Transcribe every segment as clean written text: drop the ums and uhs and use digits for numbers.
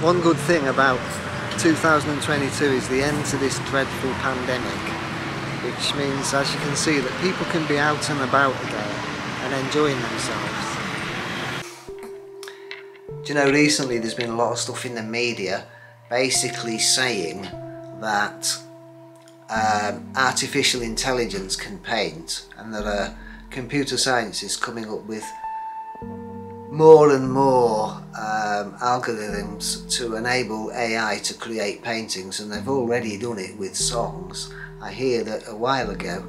One good thing about 2022 is the end to this dreadful pandemic, which means, as you can see, that people can be out and about again and enjoying themselves. Do you know, recently there's been a lot of stuff in the media basically saying that artificial intelligence can paint, and there are computer scientists coming up with more and more algorithms to enable AI to create paintings, and they've already done it with songs. I hear that a while ago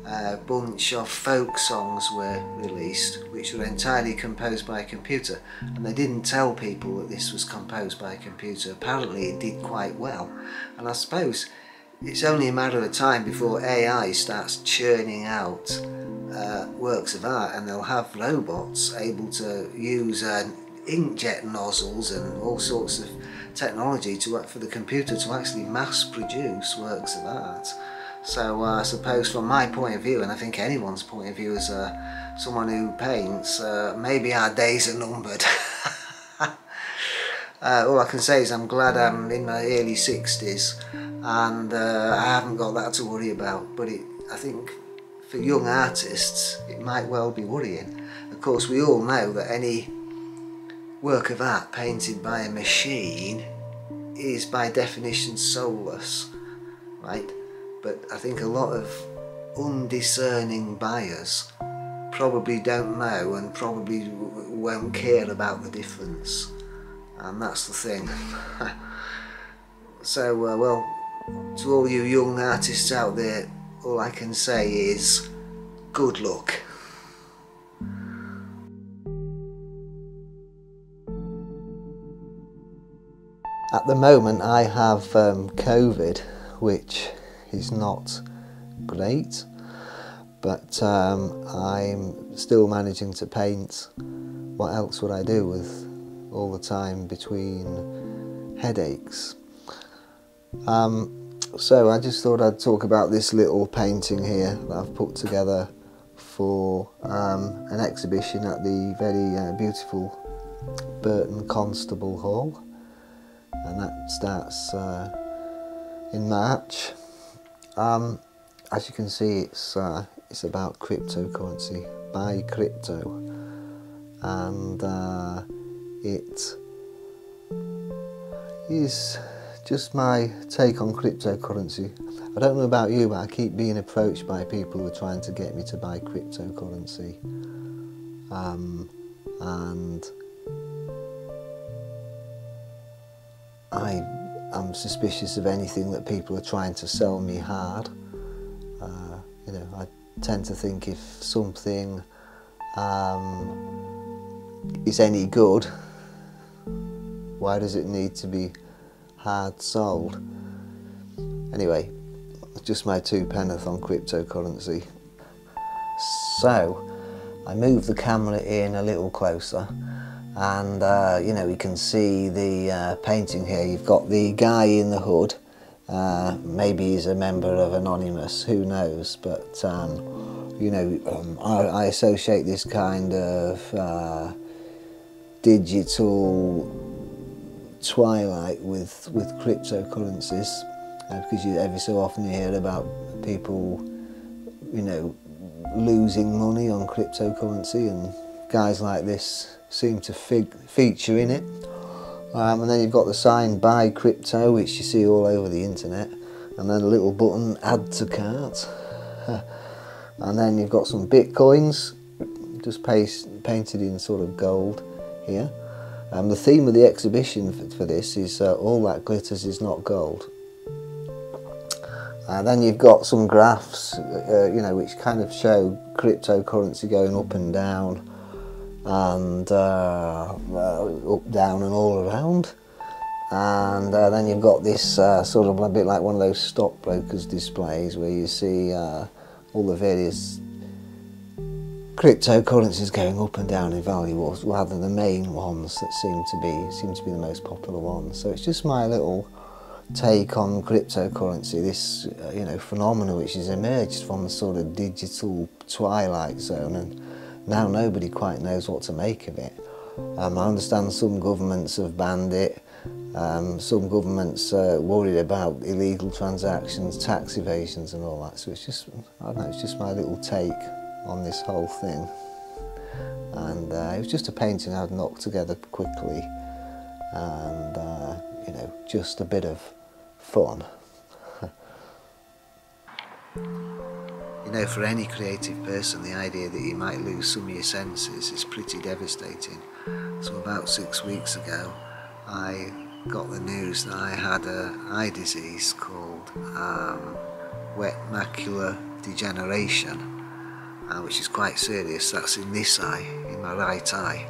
a bunch of folk songs were released which were entirely composed by a computer, and they didn't tell people that this was composed by a computer. Apparently it did quite well, and I suppose it's only a matter of time before AI starts churning out works of art, and they'll have robots able to use inkjet nozzles and all sorts of technology for the computer to actually mass produce works of art. So I suppose from my point of view, and I think anyone's point of view as someone who paints, maybe our days are numbered. All I can say is I'm glad I'm in my early 60s and I haven't got that to worry about, but I think for young artists it might well be worrying. Of course, we all know that any work of art painted by a machine is by definition soulless, right? But I think a lot of undiscerning buyers probably don't know and probably won't care about the difference, and that's the thing. So well, to all you young artists out there, all I can say is good luck. At the moment I have COVID, which is not great, but I'm still managing to paint. What else would I do with all the time between headaches? So I just thought I'd talk about this little painting here that I've put together for an exhibition at the very beautiful Burton Constable Hall, and that starts in March. As you can see, it's about cryptocurrency, buy crypto, and it is just my take on cryptocurrency. I don't know about you, but I keep being approached by people who are trying to get me to buy cryptocurrency, and I'm suspicious of anything that people are trying to sell me hard. You know, I tend to think if something is any good, why does it need to be hard sold? Anyway, just my 2 penneth on cryptocurrency. So I move the camera in a little closer, and you know, we can see the painting here. You've got the guy in the hood, maybe he's a member of Anonymous, who knows, but you know, I associate this kind of digital twilight with cryptocurrencies, because every so often you hear about people, you know, losing money on cryptocurrency, and guys like this seem to feature in it. And then you've got the sign buy crypto, which you see all over the internet, and then a little button add to cart. And then you've got some bitcoins just painted in sort of gold here. The theme of the exhibition for this is all that glitters is not gold. Then you've got some graphs, you know, which kind of show cryptocurrency going up and down, and up, down and all around. And then you've got this sort of a bit like one of those stockbrokers displays where you see all the various cryptocurrencies going up and down in value, or rather the main ones that seem to be the most popular ones. So it's just my little take on cryptocurrency, this you know, phenomenon which has emerged from the sort of digital twilight zone, and now nobody quite knows what to make of it. I understand some governments have banned it, Some governments worried about illegal transactions, tax evasions and all that, so it's just, I don't know, it's just my little take on this whole thing. And it was just a painting I'd knocked together quickly, and you know, just a bit of fun. You know, for any creative person, the idea that you might lose some of your senses is pretty devastating. So about 6 weeks ago, I got the news that I had an eye disease called wet macular degeneration, which is quite serious. That's in this eye, in my right eye.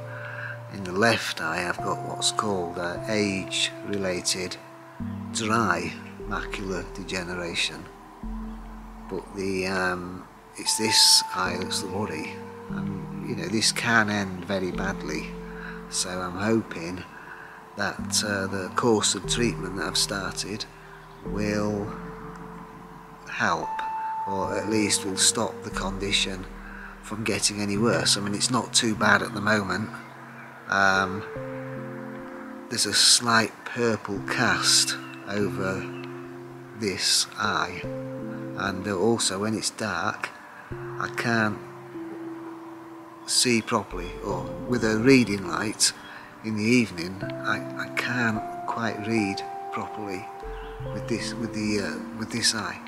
In the left eye, I've got what's called age-related dry macular degeneration. But it's this eye that's the worry, and you know, this can end very badly. So I'm hoping that the course of treatment that I've started will help, or at least will stop the condition from getting any worse. I mean, it's not too bad at the moment. There's a slight purple cast over this eye, and also when it's dark I can't see properly, or with a reading light in the evening I can't quite read properly with this eye.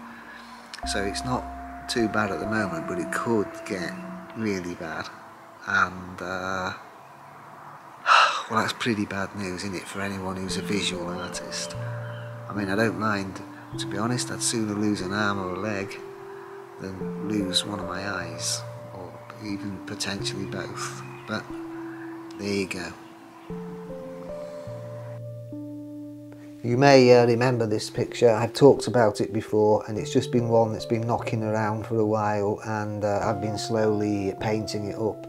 So it's not too bad at the moment, but it could get really bad, and well, that's pretty bad news, isn't it, for anyone who's a visual artist. I mean, I don't mind, to be honest. I'd sooner lose an arm or a leg than lose one of my eyes, or even potentially both. But there you go. You may remember this picture. I've talked about it before, and it's just been one that's been knocking around for a while, and I've been slowly painting it up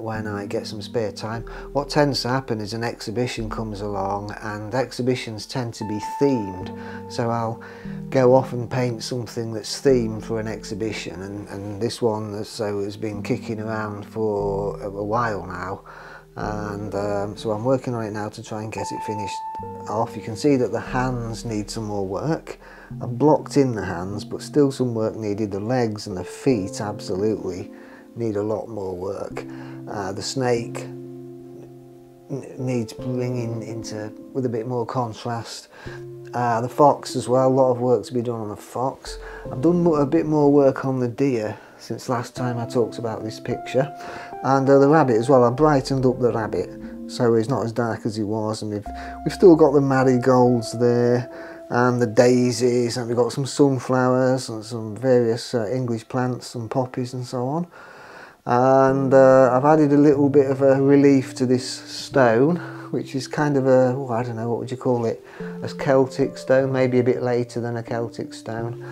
when I get some spare time. What tends to happen is an exhibition comes along, and exhibitions tend to be themed, so I'll go off and paint something that's themed for an exhibition, and this one has been kicking around for a while now, and so I'm working on it now to try and get it finished off. You can see that the hands need some more work. I've blocked in the hands, but still some work needed. The legs and the feet absolutely need a lot more work. The snake needs bringing into with a bit more contrast. The fox as well, a lot of work to be done on the fox. I've done a bit more work on the deer since last time I talked about this picture, and the rabbit as well. I brightened up the rabbit so he's not as dark as he was, and we've still got the marigolds there, and the daisies, and we've got some sunflowers and some various English plants, some poppies and so on. And I've added a little bit of a relief to this stone, which is kind of a, oh, I don't know, what would you call it, a Celtic stone, maybe a bit later than a Celtic stone,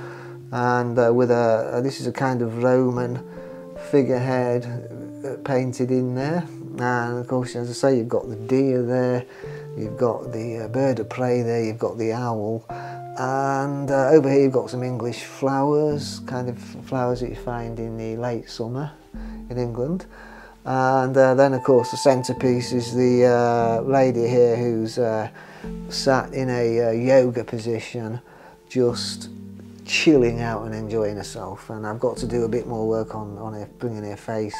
and with this is a kind of Roman figurehead painted in there. And of course, as I say, you've got the deer there, you've got the bird of prey there, you've got the owl, and over here you've got some English flowers, kind of flowers that you find in the late summer in England. And then of course the centrepiece is the lady here who's sat in a yoga position, just chilling out and enjoying herself. And I've got to do a bit more work on her, bringing her face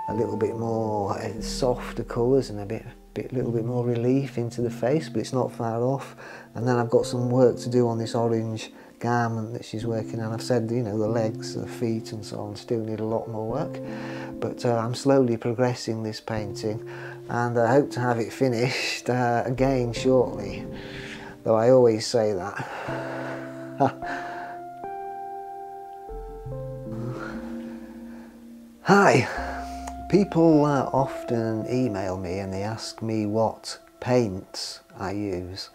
a little bit more softer colours and a little bit more relief into the face, but it's not far off. And then I've got some work to do on this orange garment that she's working on. I've said, you know, the legs, the feet and so on still need a lot more work, but I'm slowly progressing this painting, and I hope to have it finished again shortly, though I always say that. Hi! People often email me and they ask me what paints I use,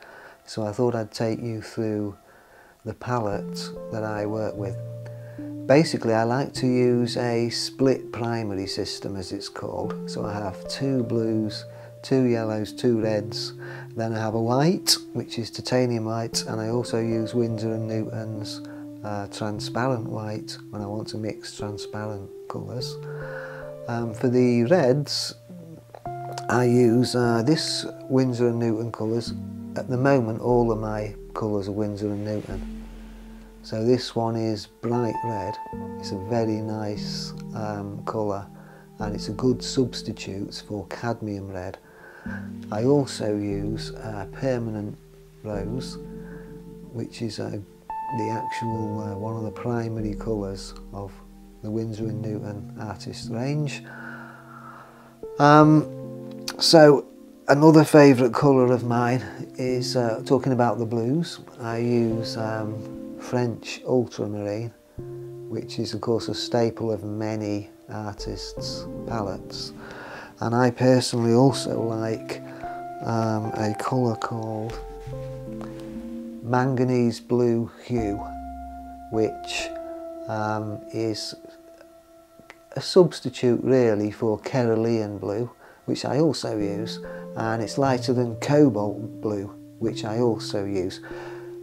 so I thought I'd take you through the palette that I work with. Basically, I like to use a split primary system, as it's called. So I have 2 blues, 2 yellows, 2 reds, then I have a white, which is titanium white, and I also use Winsor & Newton's transparent white when I want to mix transparent colours. For the reds, I use this Winsor & Newton colours, at the moment all of my colours are Winsor and Newton. So this one is bright red. It's a very nice colour, and it's a good substitute for cadmium red. I also use permanent rose, which is the actual one of the primary colours of the Winsor and Newton artist range. So another favourite colour of mine is, talking about the blues, I use French ultramarine, which is of course a staple of many artists' palettes. And I personally also like a colour called manganese blue hue, which is a substitute really for cerulean blue, which I also use, and it's lighter than cobalt blue, which I also use.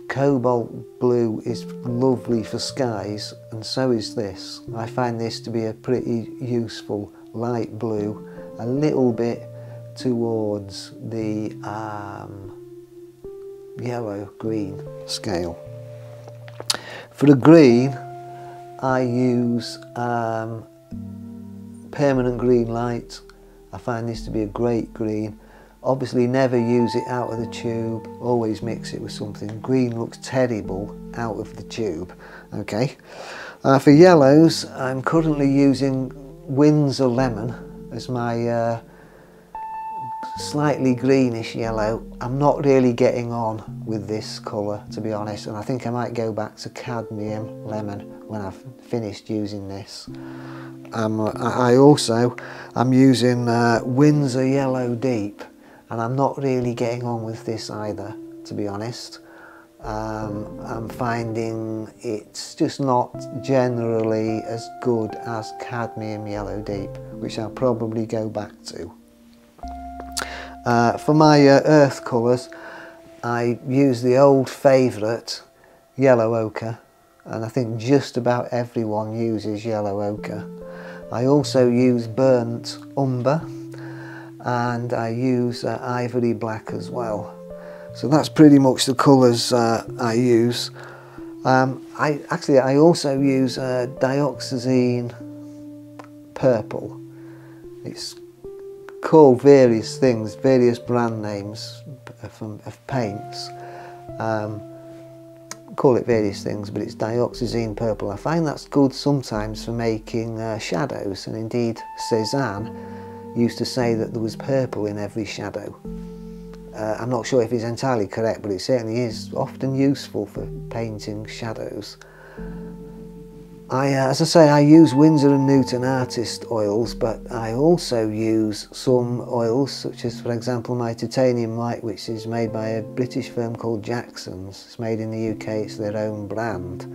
Cobalt blue is lovely for skies, and so is this. I find this to be a pretty useful light blue, a little bit towards the yellow-green scale. For the green, I use permanent green light. I find this to be a great green. Obviously never use it out of the tube, always mix it with something. Green looks terrible out of the tube. Okay. For yellows, I'm currently using Winsor Lemon as my slightly greenish yellow. I'm not really getting on with this colour, to be honest, and I think I might go back to cadmium lemon when I've finished using this. I'm using Winsor Yellow Deep, and I'm not really getting on with this either, to be honest. I'm finding it's just not generally as good as cadmium Yellow Deep, which I'll probably go back to. For my earth colours, I use the old favourite yellow ochre, and I think just about everyone uses yellow ochre. I also use burnt umber, and I use ivory black as well. So that's pretty much the colours I use. I also use dioxazine purple. It's called various things, various brand names of paints. Call it various things, but it's dioxazine purple. I find that's good sometimes for making shadows, and indeed Cézanne used to say that there was purple in every shadow. I'm not sure if it's entirely correct, but it certainly is often useful for painting shadows. As I say, I use Winsor and Newton artist oils, but I also use some oils, such as, for example, my titanium white, which is made by a British firm called Jackson's. It's made in the UK, it's their own brand.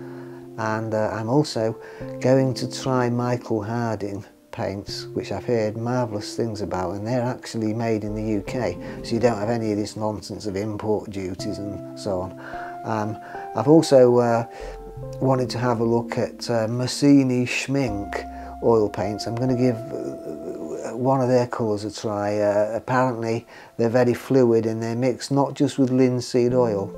And I'm also going to try Michael Harding paints, which I've heard marvellous things about, and they're actually made in the UK, so you don't have any of this nonsense of import duties and so on. I've also wanted to have a look at Massini Schmink oil paints. I'm going to give one of their colours a try. Apparently they're very fluid, and they're mixed not just with linseed oil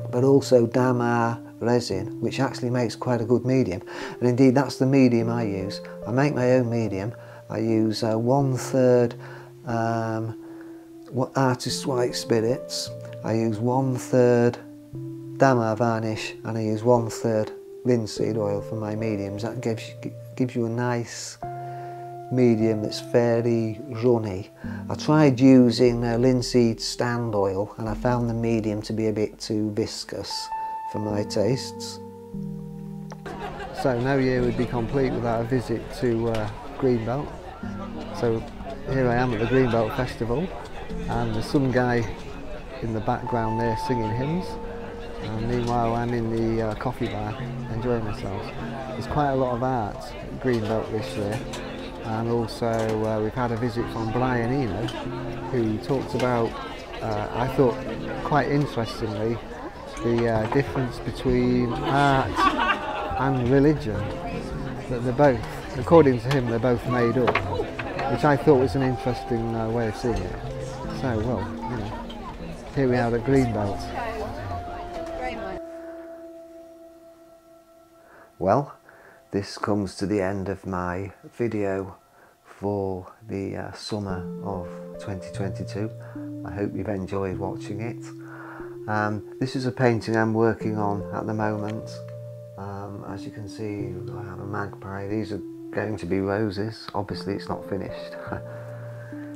but also damar resin, which actually makes quite a good medium, and indeed that's the medium I use. I make my own medium. I use 1/3 artist's white spirits, I use 1/3 damar varnish, and I use 1/3 linseed oil for my mediums. That gives you a nice medium that's fairly runny. I tried using linseed stand oil, and I found the medium to be a bit too viscous for my tastes. So no year would be complete without a visit to Greenbelt. So here I am at the Greenbelt Festival, and there's some guy in the background there singing hymns. And meanwhile I'm in the coffee bar enjoying myself. There's quite a lot of art at Greenbelt this year, and also we've had a visit from Brian Eno, who talked about, I thought quite interestingly, the difference between art and religion, that they're both, according to him, they're both made up, which I thought was an interesting way of seeing it. So, well, you know, Here we are at Greenbelt. Well, this comes to the end of my video for the summer of 2022. I hope you've enjoyed watching it. This is a painting I'm working on at the moment. As you can see, I have a magpie. These are going to be roses. Obviously it's not finished.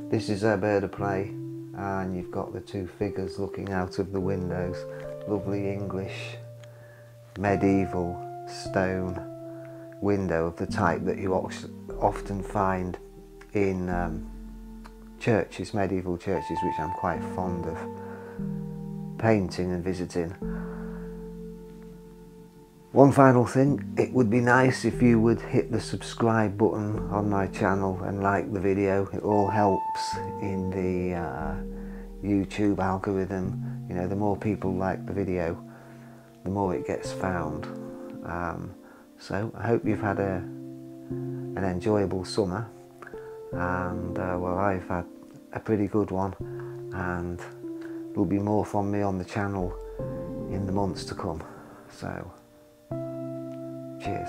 This is a bird of prey, and you've got the two figures looking out of the windows. Lovely English medieval stone window of the type that you often find in churches, medieval churches, which I'm quite fond of painting and visiting. One final thing, it would be nice if you would hit the subscribe button on my channel and like the video. It all helps in the YouTube algorithm. You know, the more people like the video, the more it gets found. So I hope you've had an enjoyable summer, and well, I've had a pretty good one, and there'll be more from me on the channel in the months to come. So cheers.